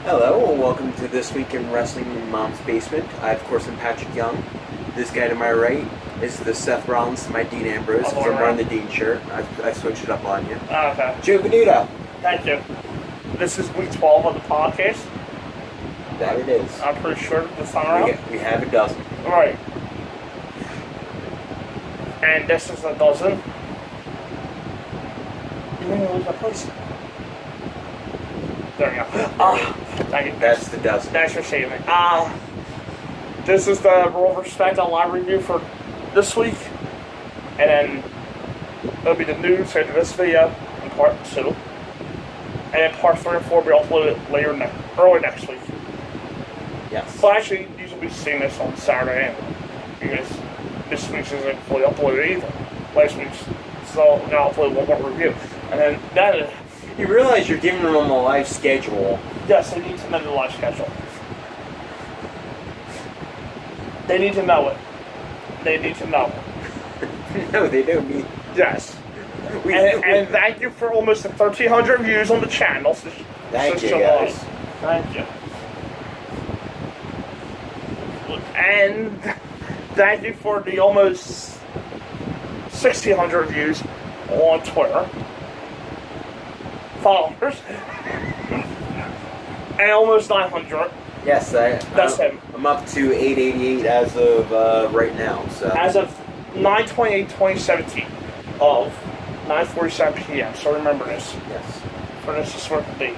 Hello, and welcome to This Week in Wrestling in Mom's Basement. I, of course, am Patrick Young. This guy to my right is the Seth Rollins to my Dean Ambrose, because I'm wearing the Dean shirt. I switched it up on you. Okay. Joe Benito. Thank you. This is week 12 of the podcast. That it is. I'm pretty sure this time around. We have a dozen. Right. And this is a dozen. You didn't even lose my place. There you go. Thank you. That's the dozen. Thanks for saving me. This is the Raw vs. Smackdown live review for this week. And then it'll be the news after this video in part 2. And then part 3 and 4 will be uploaded early next week. Yes. Well, actually, you will be seeing this on Saturday anyway, because this week's isn't fully uploaded either. Last week's, so we're going to upload one more review. And then that, You realize you're giving them a live schedule. yes, they need to know the live schedule. They need to know it. They need to know it. No, they don't need. Yes. And thank you for almost 1,300 views on the channel. Thank you, guys. Thank you. And thank you for the almost 1,600 views on Twitter. Followers. And almost 900. Yes, That's him. I'm up to 888 as of right now. So As of 9/28/2017 of 9:47 p.m. So remember this. yes. For this historical date.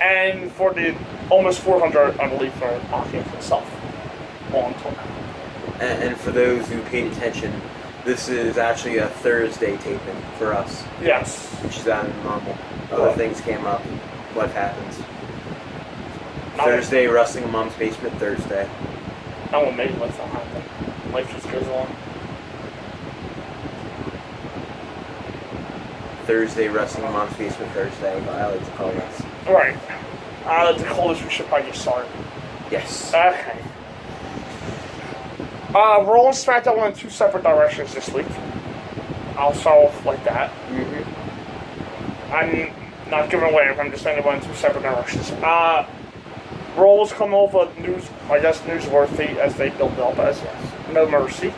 And for the almost 400, I believe, for the podcast itself on Twitter. And for those who paid attention, this is actually a Thursday taping for us, Yes. which is not normal. Other things came up. Life happens. Thursday, Wrestling in Mom's Basement, Thursday. I won't make life not happen. Life just goes on. Thursday, Wrestling in Mom's Basement, Thursday. I like to call this. Right. I like to call this, we should probably get started. Yes. Okay. Raw and SmackDown went in two separate directions this week. I'll start off like that. I'm not giving away if I'm just saying they went in two separate directions. Raw was coming off of newsworthy as they built up as No Mercy.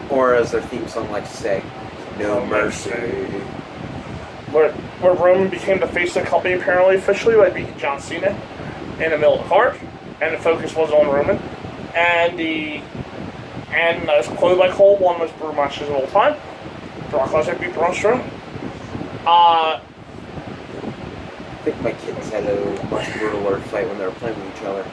Or as their theme song likes to say, No Mercy. Where Roman became the face of the company apparently officially by beating John Cena in the middle of the card, and the focus was on Roman. And as quoted by Cole, one of the most brutal matches of all time. Brock Lesnar beat Braun Strowman. I think my kids had a much brutaler fight when they were playing with each other.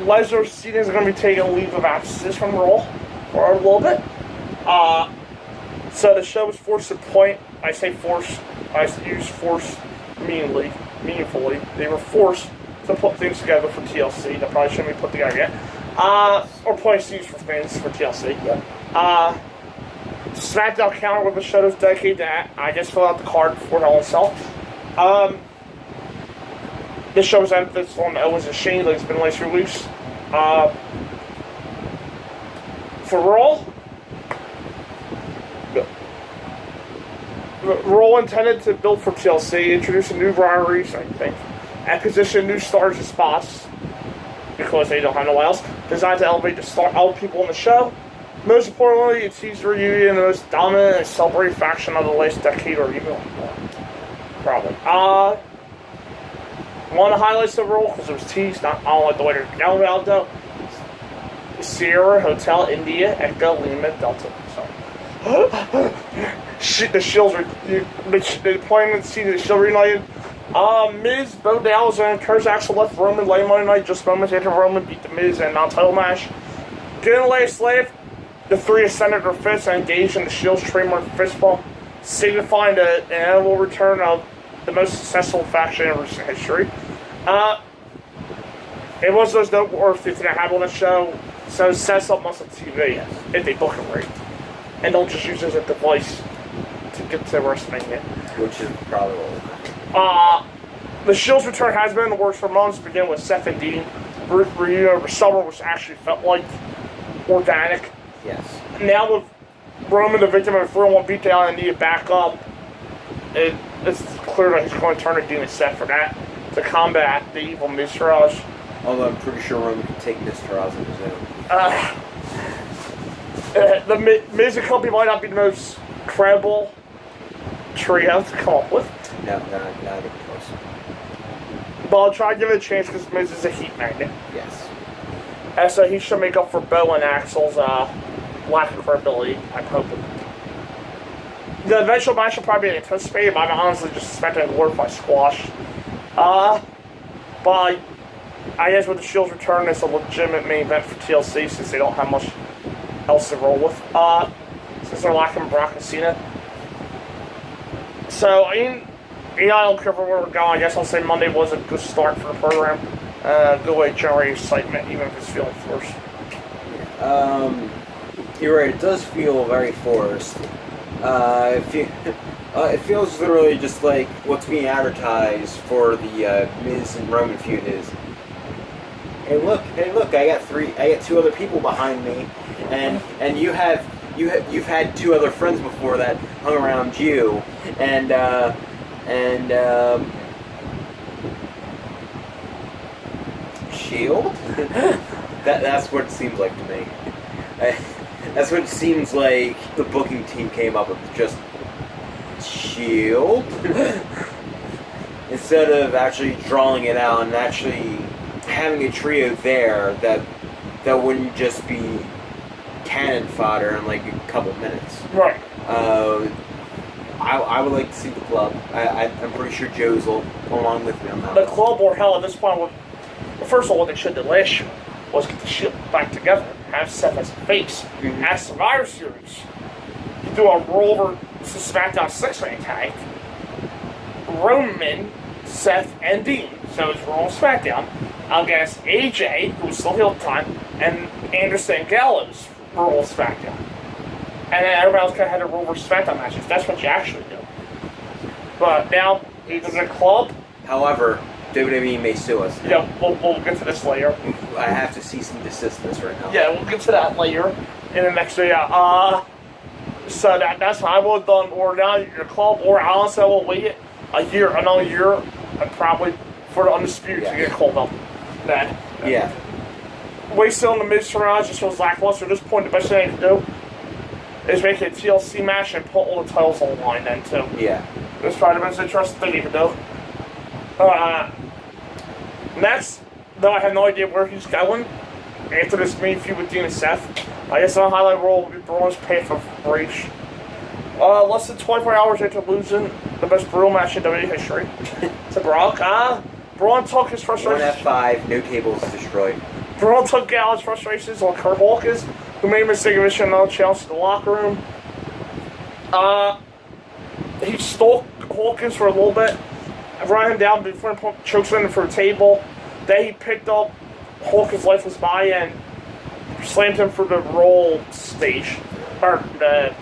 Lesnar Cena is going to be taking a leave of absence from Raw for a little bit. So the show was forced to point. I say force. I use force meaningfully. They were forced to put things together for TLC. That probably shouldn't be put together yet. Or points to use for things for TLC. Yep. SmackDown counter with a show that was dedicated to that. I just filled out the card for Hell in Cell. This show was emphasis on Owens and Shane, like it's been the last few weeks. For Raw, Raw intended to build for TLC, introducing new rivalries, I think, and position new stars in spots because they don't have no one else. Designed to elevate all people in the show. Most importantly, it sees the reunion of the most dominant and celebrated faction of the last decade or even more. Probably. One of the highlights of the Raw, because it was teased, I don't like the way they're down about though. Sierra Hotel India Echo Lima Delta. So the Shields are they're playing the scene of the Shield reunited. Miz, Bo Dallas, and Kurt Axel left Roman late Monday night just moments after Roman beat the Miz in a non-title match. Getting the last laugh, the three ascended their fists and engaged in the Shield's trademark fist bump, signifying the inevitable return of the most successful faction in recent history. It was those noteworthy things that happened on the show, so it sets up most of TV if they book it right. And don't just use it as a device to get to WrestleMania. Which is probably what will happen. The Shield's return has been in the works for months, beginning with Seth and Dean. Reunion over summer, which actually felt like organic. Yes. Now with Roman, the victim of a 4-1 beatdown and needed backup, it's clear that he's going to turn to Dean and Seth for that to combat the evil Mizraj. Although I'm pretty sure Roman can take Mr. Oz on his own. The Miz and Company might not be the most credible trio to come up with. No, not even close. But I'll try to give it a chance because Miz is a heat magnet. Yes. And so he should make up for Bo and Axel's lack of credibility, I'm hoping. The eventual match will probably be anticipated, but I'm honestly just expecting a glorified squash. But I guess with the Shield's return, it's a legitimate main event for TLC since they don't have much else to roll with. Since they're lacking Brock and Cena. So, I mean, I don't care where we're going. I guess I'll say Monday was a good start for the program. Good way to generate excitement, even if it's feeling forced. You're right, it does feel very forced. It feels literally just like what's being advertised for the Miz and Roman feud is. Hey look, I got two other people behind me, and you've had two other friends before that hung around you, and Shield? That's what it seems like to me. That's what it seems like the booking team came up with, just Shield? Instead of actually drawing it out and actually having a trio there that wouldn't just be cannon fodder in like a couple minutes. Right. I would like to see the club. I'm pretty sure Joe's along with me on that. The club, or hell, at this point, well, first of all, what they should do last year was get the Shield back together, have Seth as a face, as Survivor Series. You do a rollover to SmackDown 6-man tag. Roman, Seth, and Dean. So it's Raw and SmackDown against AJ, who's still heel at the time, and Anderson and Gallows for Raw and SmackDown. And then everybody else kind of had their Raw versus SmackDown matches. That's what you actually do. But now, either the club. However, WWE may sue us. Yeah, we'll get to this later. I have to cease and desist this right now. Yeah, we'll get to that later in the next video. So that's what I would have done, or now your club, or honestly, I will wait another year, and probably for the Undisputed to get called up. Then. Yeah. Wasting on the Mizraj just was lackluster. At this point, the best thing they can do is make it a TLC match and put all the titles on the line then, too. Yeah. That's probably the most interesting thing you can do. Next, though I have no idea where he's going after this main feud with Dean and Seth. I guess on highlight roll will be Braun's path of rage. Less than 24 hours after losing the best brutal match in WWE history to Brock. Braun took his frustrations. 1 F5, no tables destroyed. Braun took Gallows' frustrations on Kurt Hawkins, who made a mistake of issuing another challenge to the locker room. He stalked Hawkins for a little bit, ran him down before he chokes him for a table. Then he picked up Hawkins' lifeless body and slammed him for the roll stage, or the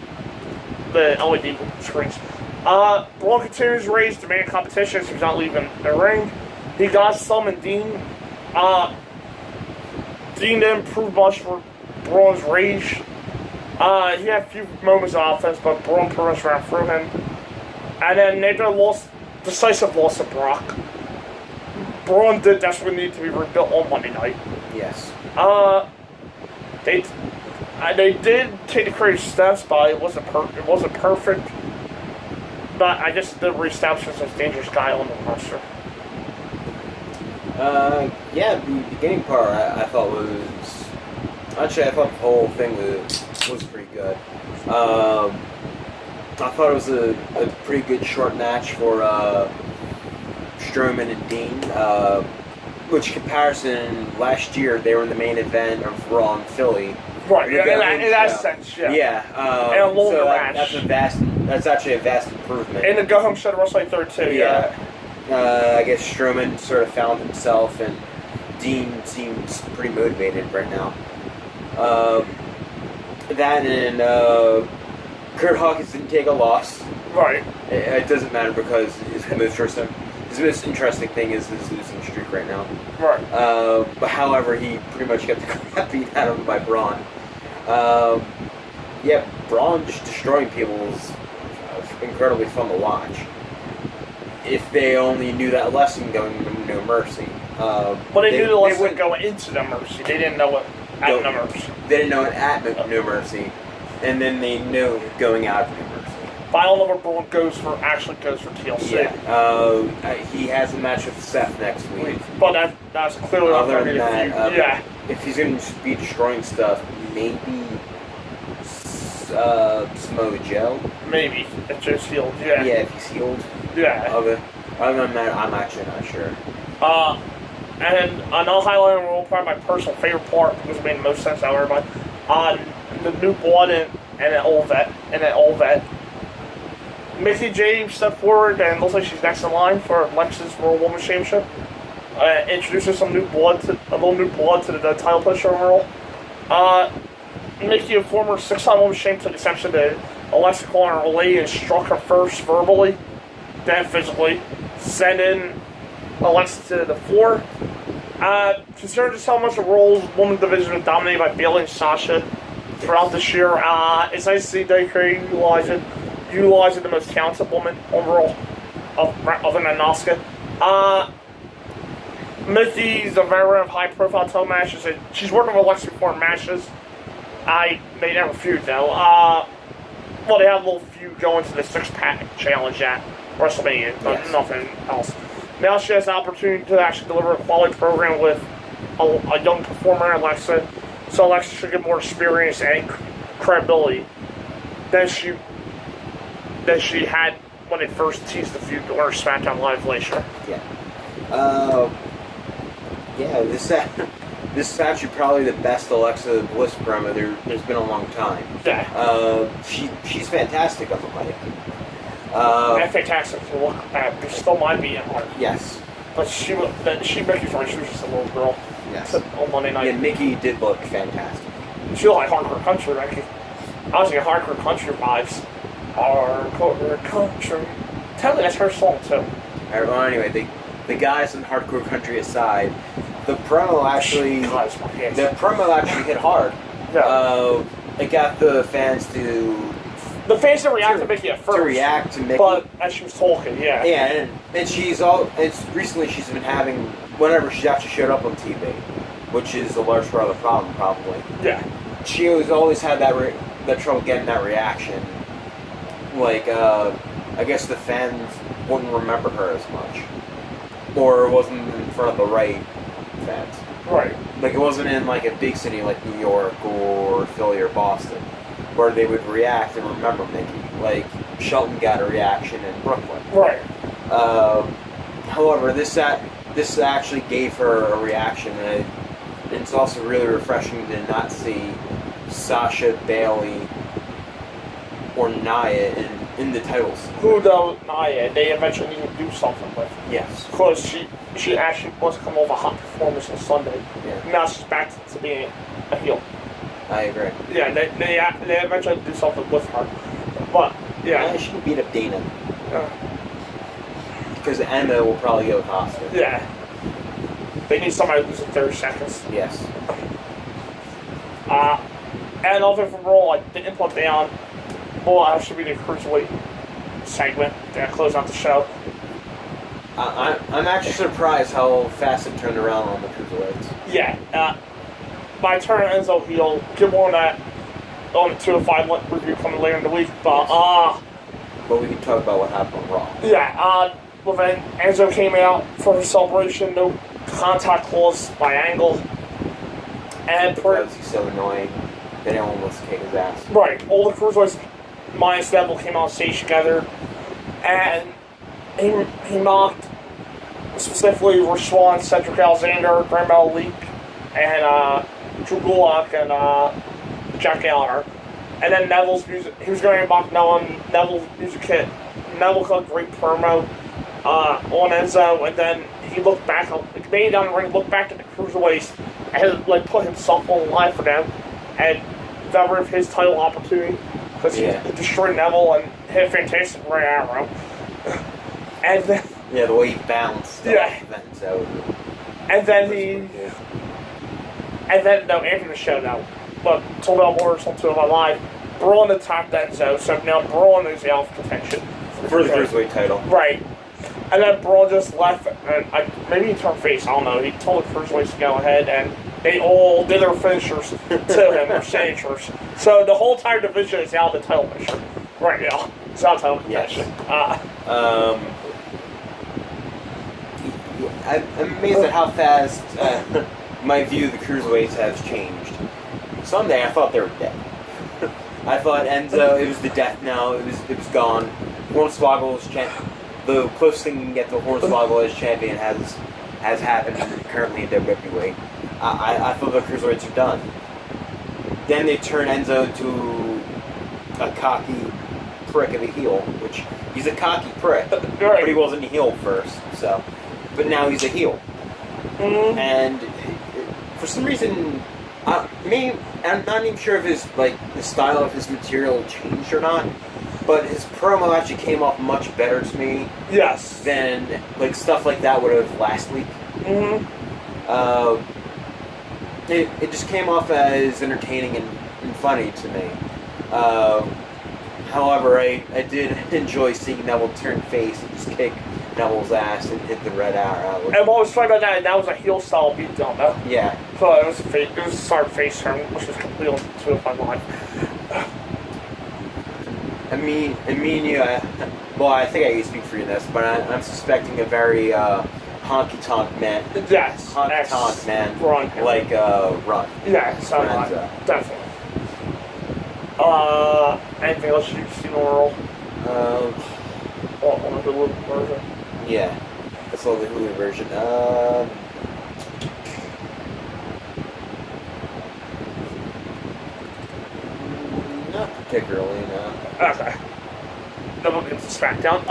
LED screens. Braun continues to raise demand competition as he's not leaving the ring. He got summoned Dean. Dean didn't prove much for Braun's rage. He had a few moments of offense, but Braun pretty much ran through him. And then Nathan decisive loss to Brock. Braun did desperately need to be rebuilt on Monday night. Yes. They did take the creative steps, but it wasn't perfect. But I guess the reestablishment was a dangerous guy on the roster. Yeah, the beginning part I thought was... Actually, I thought the whole thing was pretty good. I thought it was a pretty good short match for Strowman and Dean. Which comparison, last year they were in the main event of Raw in Philly. Right, in that sense, yeah. Yeah. And a longer match. That's actually a vast improvement. And the go home show to WrestleMania 32, yeah. I guess Strowman sort of found himself, and Dean seems pretty motivated right now. That and Kurt Hawkins didn't take a loss. Right. It doesn't matter because his most interesting thing is his losing streak right now. Right. But however, he pretty much got the crap beat out of him by Braun. Yeah, Braun just destroying people is incredibly fun to watch. if they only knew that lesson going into No Mercy. But they knew the lesson going into No Mercy. They didn't know it at No Mercy. They didn't know it at No Mercy, and then they knew going out of No Mercy. Final number Braun actually goes for TLC. Yeah, he has a match with Seth next week. But that's clearly not Other going to than be that, if he's going to be destroying stuff, maybe Samoa Joe. Maybe if Joe's healed. Yeah. Yeah, if he's healed. Yeah. Other than that, I'm actually not sure. And another highlight and roll, probably my personal favorite part because it made the most sense out of everybody. The new blood and an old vet. Mickie James stepped forward and looks like she's next in line for Lex's World Women's Championship. Introduces some new blood, a little new blood to the title push overall. Mickie, a former 6-time Women's Champion, took exception to Alexa calling her a lady and struck her first verbally, then physically, sending Alexa to the floor. Considering just how much the World Women's Division was dominated by Bayley and Sasha throughout this year, it's nice to see WWE utilizing the most talented woman overall, other than Asuka. Mickey's a veteran of high-profile title matches, and she's working with Alexa before in matches. They never feud though. Well, they had a little feud going to the 6-pack challenge at WrestleMania, but nothing else. Now she has the opportunity to actually deliver a quality program with a young performer, Alexa, so Alexa should get more experience and credibility than she had when they first teased the feud or SmackDown Live last year. This is actually probably the best Alexa Bliss promo there's been a long time. Yeah. She's fantastic on the mic. And fantastic to look at. There still might be in her. Yes. But Mickey's right, she was just a little girl. Yes. On Monday night. Yeah, Mickie did look fantastic. She looked like hardcore country, Mickey. I was getting hardcore country vibes. Hardcore country. Tell me that's her song too. Well, anyway, the guys in hardcore country aside, the promo actually hit hard. Yeah. It got the fans to. The fans didn't react to Mickie at first. To react to Mickie. But as she was talking, yeah. Yeah, and recently she's been having, whenever she actually showed up on TV, which is a large part of the problem, probably. Yeah. She always had that trouble getting that reaction. Like, I guess the fans wouldn't remember her as much. Or it wasn't in front of the right fans. Right. Like, it wasn't in, like, a big city like New York or Philly or Boston, where they would react and remember Mickie. Like, Shelton got a reaction in Brooklyn. Right. However, this actually gave her a reaction, and it's also really refreshing to not see Sasha, Bayley, or Nia in the titles. Who though Nia, they eventually need to do something with. Yes. Because she actually was coming off a hot performance on Sunday. Yeah. Now she's back to being a heel. I agree. Yeah, they eventually do something with her. But, yeah. She can beat up Dana. Yeah. Because Emma will probably go with Asuka. Yeah. They need somebody to lose in 30 seconds. Yes. And also from Raw, like, the input down will actually be the Cruiserweight segment that close out the show. I'm actually surprised how fast it turned around on the Cruiserweights. Yeah. By turn Enzo heel, get more on that on the 205 review coming later in the week. But we can talk about what happened on Raw. Yeah. Well then Enzo came out for her celebration. No contact clause by Angle. And because he's so annoying, they don't almost kick his ass. Right. All the Cruiserweights minus Neville came on stage together, and he mocked specifically Rashawn, Cedric Alexander, Grand Metal Leak, and Drew Gulak and Jack Gallagher. And then Neville's music, he was going to mock Neville's music hit. Neville cut a great promo on Enzo, and then he looked back, made it down the ring, looked back at the Cruiserweights, and like put himself on the line for them, and got rid of his title opportunity, because he destroyed Neville and hit a fantastic right arrow. And then... Yeah, the way he bounced. Yeah. Enzo. And then after the show now, but told out orders on 205 Live, Braun attacked Enzo, so now Braun is out of contention. For the Cruiserweight title. Right. And then Braun just left, and maybe he turned face, I don't know. He told the Cruiserweights to go ahead, and they all did their finishers to him, or signatures. So the whole entire division is out of the title picture right now. It's out of title contention. I'm amazed at how fast my view of the Cruiserweights has changed. Someday I thought they were dead. I thought Enzo, it was the death knell, it was gone. Hornswoggle is the closest thing you can get to Hornswoggle as champion has happened currently in WWE. I thought the Cruiserweights are done. Then they turn Enzo into a cocky prick of a heel, which he's a cocky prick, but he wasn't a heel first, so. But now he's a heel. Mm-hmm. And for some reason, I'm not even sure if the style of his material changed or not, but his promo actually came off much better to me. Yes. Than stuff like that would have last week. Mm-hmm. It just came off as entertaining and funny to me. However, I did enjoy seeing Neville turn face and just kick Neville's ass and hit the red arrow. And what was funny about that, that was a heel style beatdown, though. Yeah. So it was a start face turn, which was completely to my mind. I think I can speak for you in this, but I'm suspecting a very honky-tonk man. Yes. Honky-tonk man. Run. Like Run. Yeah, so definitely. Anything else you've seen overall? On the Hulu version? Yeah. That's all the Hulu version. Not particularly, no. Okay. Then we'll get to Smackdown.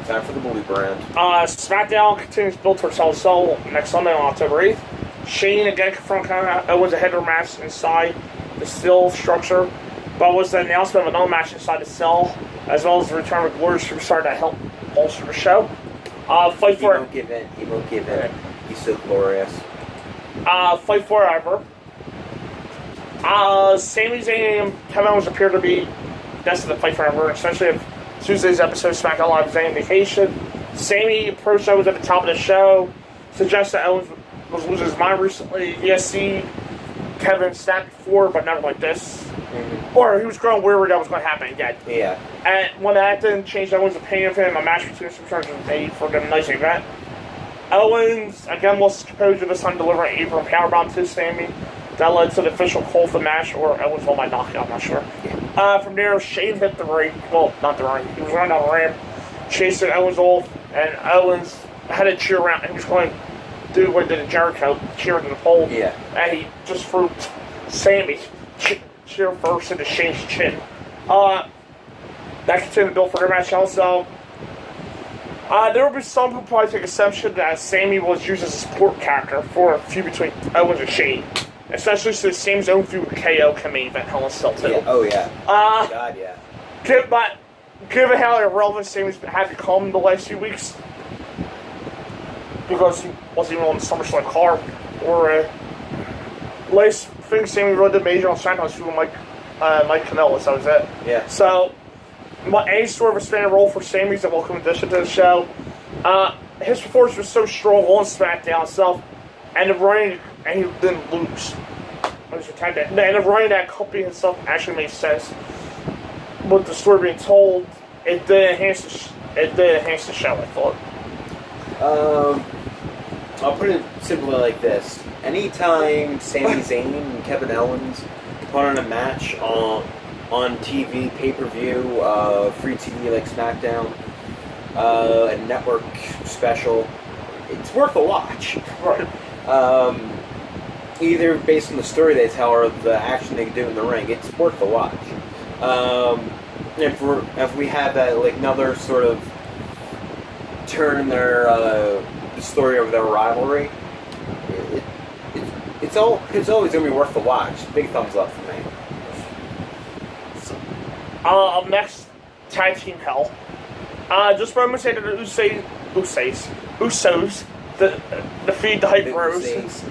Time for the blue brand. Smackdown continues to build towards Hell in a Cell next Sunday on October 8th. Shane again confronted Owens a header match inside the steel structure, but was the announcement of another match inside the cell, as well as the return of Glorious Superstar to help bolster the show. Fight for He won't give in. He won't give in. He's so glorious. Fight forever. Sami Zayn and Kevin Owens appear to be destined to fight forever, especially if Tuesday's episode of SmackDown Live is any indication. Sami approached Owens at the top of the show, suggested that Owens was losing his mind recently. He has seen Kevin snap before, but never like this. Mm-hmm. Or he was growing weary that was going to happen again. Yeah. And when that didn't change Owens' opinion of him, a match between the superstars was made for the nice event. Owens again lost his composure this time, delivering an apron powerbomb to Sami. That led to the official call of the match, or Owens won by knockout, I'm not sure. Yeah. From there, Shane hit the ring. Well, not the ring. He was running down the ramp, chasing Owens off, and Owens had a cheer around. He was going to do what he did in Jericho, cheering to the pole. Yeah. And he just threw Sami cheer first into Shane's chin. That continued to build for their match also. There will be some who probably take exception that Sami was used as a support character for a feud between Owens and Shane. Especially since Sami's own feud with KO can main event Hell in a Cell too. Yeah. Oh yeah. God yeah. Given how irrelevant Sami's had become the last few weeks, because he wasn't even on the SummerSlam card, or last thing Sami really did major on SmackDown was with Mike Kanellis. That was it. Yeah. So, any sort of expanded role for Sami's a welcome addition to the show. His performance was so strong on SmackDown itself, and the running, and he didn't lose. And the running that company itself actually made sense. With the story being told, it did enhance the show, I thought. I'll put it simply like this. Anytime Sami Zayn and Kevin Owens put on a match on TV, pay-per-view, free TV like Smackdown, a network special, it's worth a watch. Right. Either based on the story they tell or the action they do in the ring, it's worth a watch. If we have that another sort of turn in their the story of their rivalry, it's always gonna be worth the watch. Big thumbs up for me. Up next, Tag Team Hell. Just moments after the Usos defeat the Hype Bros.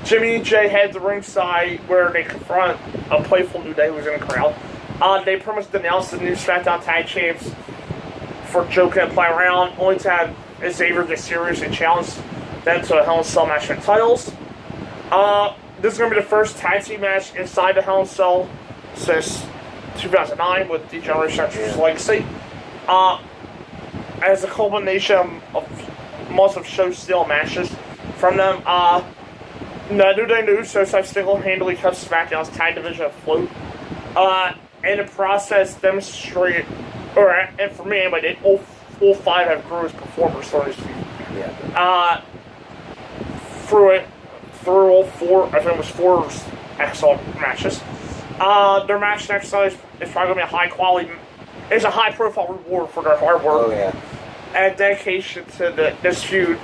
Jimmy and Jay head to ringside where they confront a playful New Day who was in the crowd. They pretty much announced the new SmackDown Tag Champs for Joe couldn't play around, only to have Xavier get serious and challenge them to a Hell in a Cell match for the titles. This is going to be the first tag team match inside the Hell in a Cell since 2009 with the Generation X's Legacy. As a culmination of months of show steal matches from them, the New Day and the Usos have single-handedly kept SmackDown's tag division afloat. In the process, demonstrated, and for me anyway, all five have grew as performers during this feud. Yeah. Through all four, I think it was four excellent matches. Their match next time is probably going to be a high quality. It's a high profile reward for their hard work and dedication to this feud.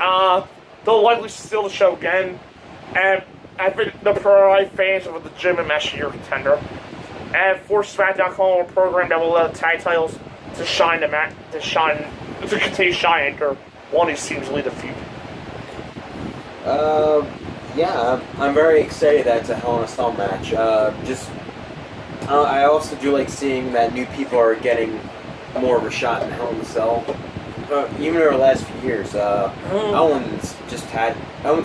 They'll likely steal the show again, and I think the pro fans of a legitimate match of the year contender. And for SmackDown calling a program that will allow tag titles to continue shining after one of these teams lead the feud. I'm very excited that it's a Hell in a Cell match. I also do like seeing that new people are getting more of a shot in Hell in a Cell. Even over the last few years, Owens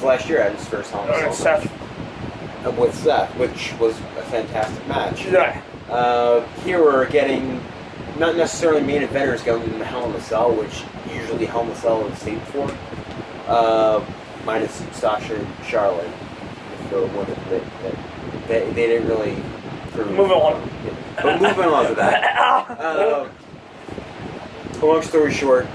last year had his first Hell in a Cell match. With Seth, which was a fantastic match. Yeah. Here we're getting not necessarily main eventers going into Hell in a Cell, which usually Hell in a Cell is saved for. Minus Sasha and Charlotte. The women that they didn't really prove. Moving on. Yeah. But moving on to that. Long story short,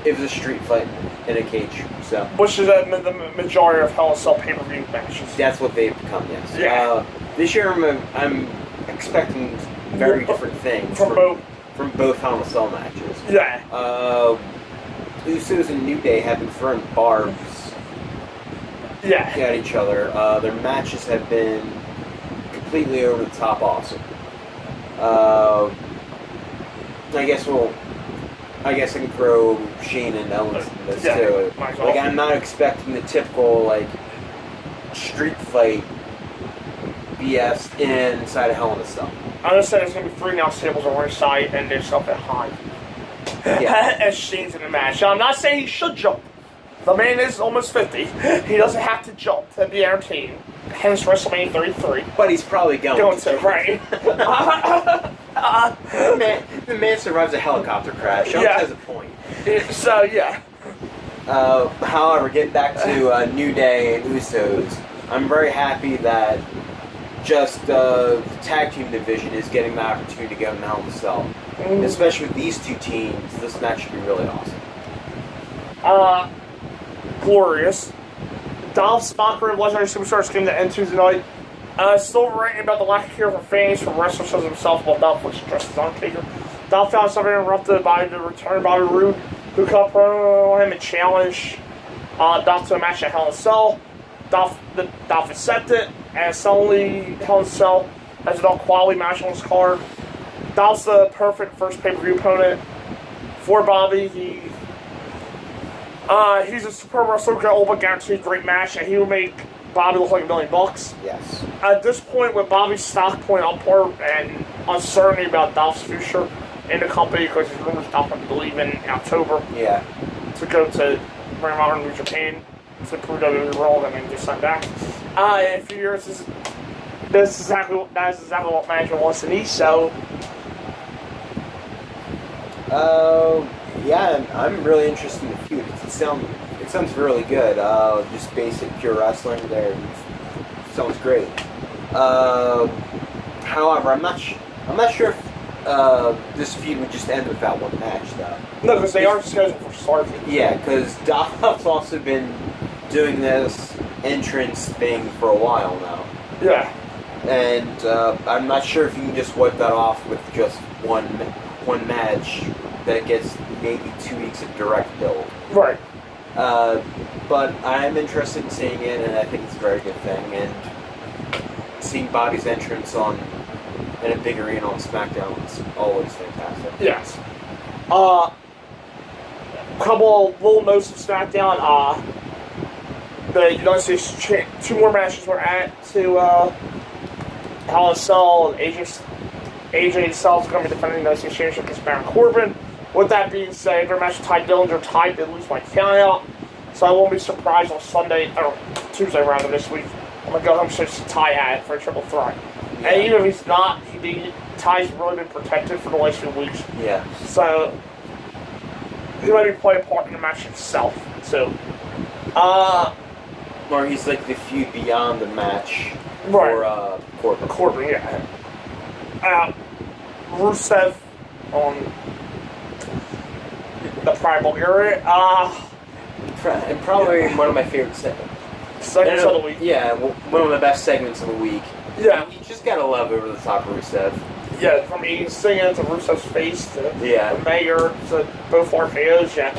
it was a street fight in a cage. So. Which is the majority of Hell in a Cell pay-per-view matches. That's what they've become, yes. Yeah. This year I'm expecting very different things from both Hell in a Cell matches. Yeah. Usos and New Day have been throwing barbs at each other. Their matches have been completely over the top awesome. I guess I can throw Shane and Owens in this too. Like, I'm not expecting the typical street fight BS inside of Hell in a Cell. I understand there's going to be 3 announce tables on one side and there's something behind. Yeah. As Shane's in the match. Now, I'm not saying he should jump. The man is almost 50. He doesn't have to jump to be entertaining. Hence WrestleMania 33. But he's probably going to. Right. The man survives a helicopter crash. Owens has a point. So, yeah. However, getting back to New Day and Usos, I'm very happy that just the tag team division is getting the opportunity to go in Hell in a Cell. Especially with these two teams, this match should be really awesome. Glorious. Dolph Stalker and Legendary Superstars came to end Tuesday night. Still ranting about the lack of care for fans from wrestler shows himself while Dolph was dressed as Undertaker. Dolph found something interrupted by the return of Bobby Roode, who cut promo on him and challenged Dolph to a match at Hell in a Cell. Dolph accepted, and suddenly Hell in a Cell has an all-quality match on his card. Dolph's the perfect first pay-per-view opponent for Bobby. He's a superb wrestler, got all but guaranteed great match, and he will make Bobby look like $1 million. Yes. At this point, with Bobby's stock point upward and uncertainty about Dolph's future in the company, because his rumors Dolph will leave in October. Yeah. To go to Ring of Honor New Japan to prove WWE world and then just sign back. In a few years, that is exactly what management wants to need. So. Yeah, I'm really interested in the feud. It sounds really good. Just basic pure wrestling there. Sounds great. However, I'm not sure if this feud would just end with that one match, though. No, because they aren't scheduled for Starfleet. Yeah, because Dolph's also been doing this entrance thing for a while now. Yeah. And I'm not sure if you can just wipe that off with just one match that gets maybe 2 weeks of direct build. Right. But I'm interested in seeing it, and I think it's a very good thing. And seeing Bobby's entrance in a big arena on Smackdown is always fantastic. Yes. Couple of little notes of Smackdown. The United States 2 more matches were added to Hell in a Cell. AJ Styles is going to be defending the United States Championship against Baron Corbin. with that being said, their match with Ty Dillinger tied to lose my count out. So I won't be surprised on Tuesday rather this week. I'm going to go home and search Ty at for a triple threat. Yeah. And even if he's not, Ty's really been protected for the last few weeks. Yeah. So he might be playing a part in the match himself, too. Or he's like the feud beyond the match right. for Corbin. Corbin, yeah. Rusev on the Primal area. And probably one of my favorite segments of the week. Yeah, one of the best segments of the week. Yeah. You just gotta love over the top Rusev. Yeah, from me singing to Rusev's face to the mayor to both RKOs, yeah.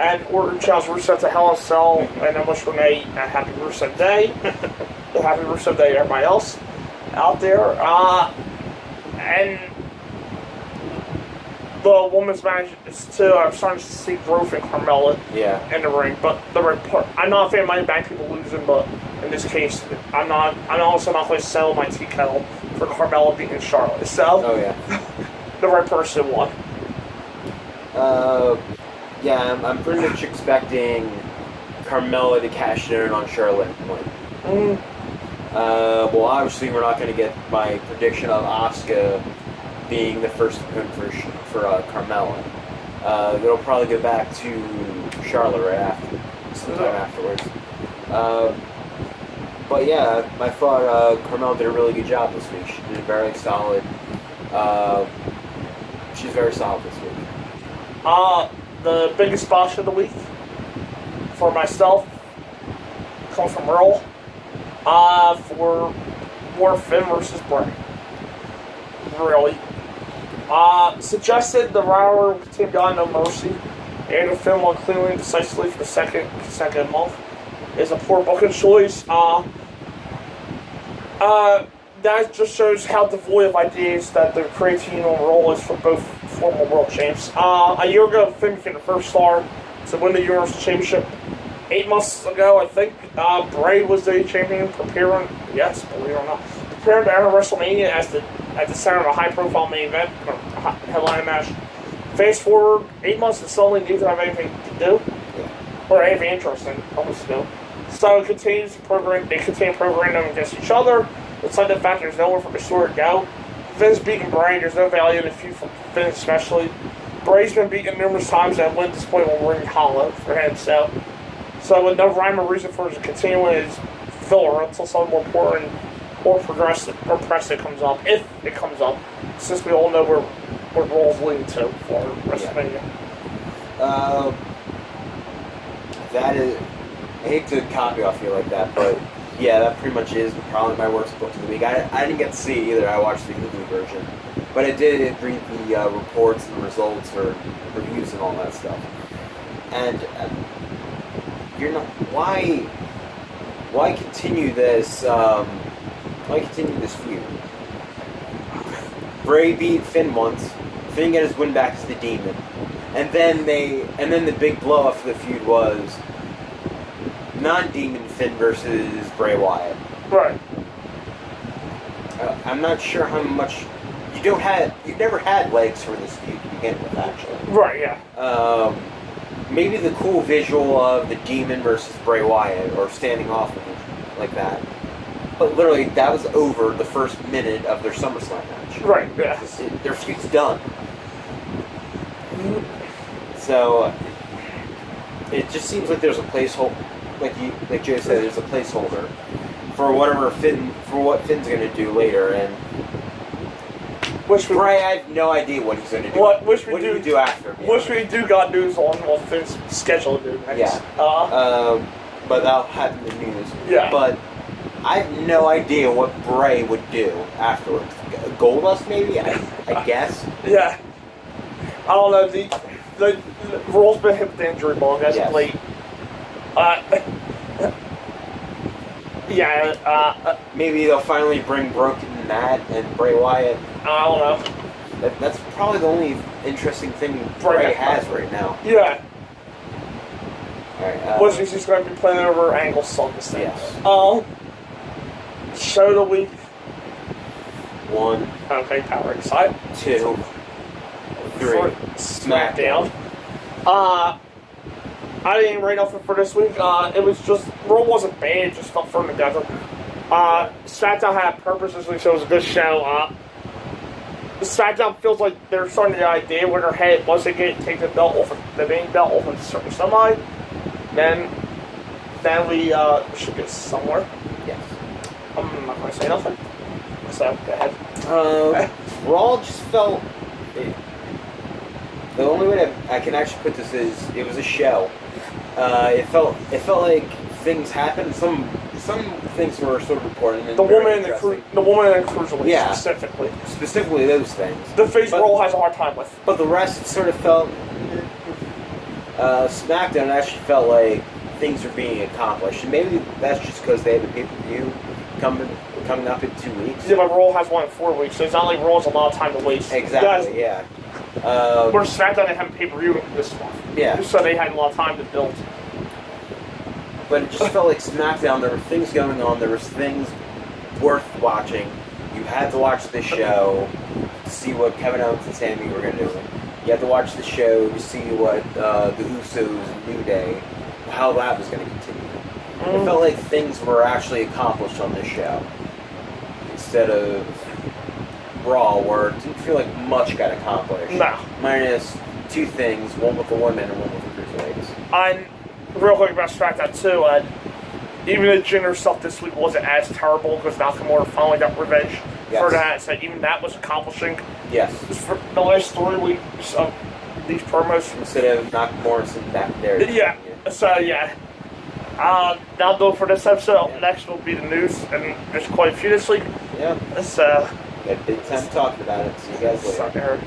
And Orton challenged Rusev to Hell in a Cell, and I wish Renee a happy Rusev Day. Happy Rusev Day to everybody else out there. And the women's match is too. I'm starting to see growth in Carmella in the ring, but I'm not a fan of Money Bank people losing, but in this case, I'm also not going to sell my tea kettle for Carmella beating Charlotte. So, the right person won. Yeah, I'm pretty much expecting Carmella to cash in on Charlotte and win. Well, obviously, we're not going to get my prediction of Asuka being the first opponent for Carmella. It'll probably go back to Charlotte right after, sometime afterwards. But yeah, I thought Carmella did a really good job this week. She did very solid. She's very solid this week. The biggest botch of the week for myself comes from Earl. For more Finn versus Bray. Really. Suggested the rivalry will continue beyond No Mercy, and the Finn won cleanly and decisively for the second consecutive month is a poor booking choice. That just shows how devoid of ideas that the creative team on role is for both former world champs. A year ago, Finn became the first star to win the Universal Championship. 8 months ago, I think, Bray was the champion preparing, yes, believe it or not, preparing to enter WrestleMania at the center of a high-profile main event, or headline match. Fast forward 8 months and suddenly neither have anything to do, or anything interesting, almost to do. So they continue programming them against each other. Despite the fact there's nowhere for the story to go. Finn's beating Bray, there's no value in the feud for Finn especially. Bray's been beaten numerous times and win this point will ring hollow for him, so with no rhyme or reason for him to continue his filler until something more important or progressive or press it comes up, if it comes up, since we all know where Raw is leading to for WrestleMania. That is, I hate to copy off you like that, but yeah, that pretty much is probably my worst book of the week. I didn't get to see it either. I watched the Hulu version, but I did read the reports and results or reviews and all that stuff. And you're not why continue this? Why continue this feud? Bray beat Finn once. Finn got his win back as the Demon, and then the big blow up for the feud was non-Demon Finn versus Bray Wyatt. Right. I'm not sure how much you've never had legs for this feud to begin with, actually. Right. Yeah. Maybe the cool visual of the Demon versus Bray Wyatt, or standing off with him like that. But literally, that was over the first minute of their SummerSlam match. Right. Yeah. Their feud's done. So it just seems like there's a placeholder. Like Joe said, there's a placeholder for what Finn's going to do later, and Bray, I have no idea what he's going to do. What do you do after? Wish we do got news on what Finn's schedule to do next. Yeah. But that'll happen in news. Yeah. But I have no idea what Bray would do afterwards. Goldust, maybe? I guess. Yeah. I don't know. The Raw's been hit with the injury bug as of late. Maybe they'll finally bring Broken Matt and Bray Wyatt. I don't know. That's probably the only interesting thing Bray has right now. Yeah. Alright, which means he's going to be playing over Angle's son this thing. Yes. Show of the week. 1. Okay, Power Excite. 2. for Smackdown. I didn't rate off it for this week. It was just Raw wasn't bad. It just felt thrown together. Smackdown had a purpose this week, so it was a good show. Smackdown feels like they're starting the idea where their head was to take the belt off of the main belt off of somebody. Then we should get somewhere. Yes. I'm not going to say nothing. So go ahead. Raw just felt. The only way that I can actually put this is it was a show. It felt like things happened. Some things were sort of important. And the woman in the cruiserweight specifically those things. The face Raw has a hard time with. But the rest, it sort of felt. SmackDown actually felt like things were being accomplished, and maybe that's just because they have a pay-per-view coming up in 2 weeks. Yeah, but Raw has one in 4 weeks, so it's not like Raw has a lot of time to waste. Exactly. Yeah. Where SmackDown they have a pay-per-view this month. Yeah. So they had a lot of time to build. But it just felt like SmackDown. There were things going on. There was things worth watching. You had to watch this show to see what Kevin Owens and Sami were going to do. You had to watch the show to see what the Usos and New Day, how that was going to continue. It felt like things were actually accomplished on this show instead of Raw, where it didn't feel like much got accomplished. No. Minus two things, one with the women and one with the cruiserweights. And real quick about SmackDown too, even the Jinder stuff this week wasn't as terrible because Nakamura finally got revenge for that. So even that was accomplishing. Yes. For the last 3 weeks of these promos. Instead of Nakamura sitting back there. Yeah. So yeah. That'll do it for this episode. Next will be the news, and there's quite a few this week. Yeah. So. Got a big time talking about it. See you guys later.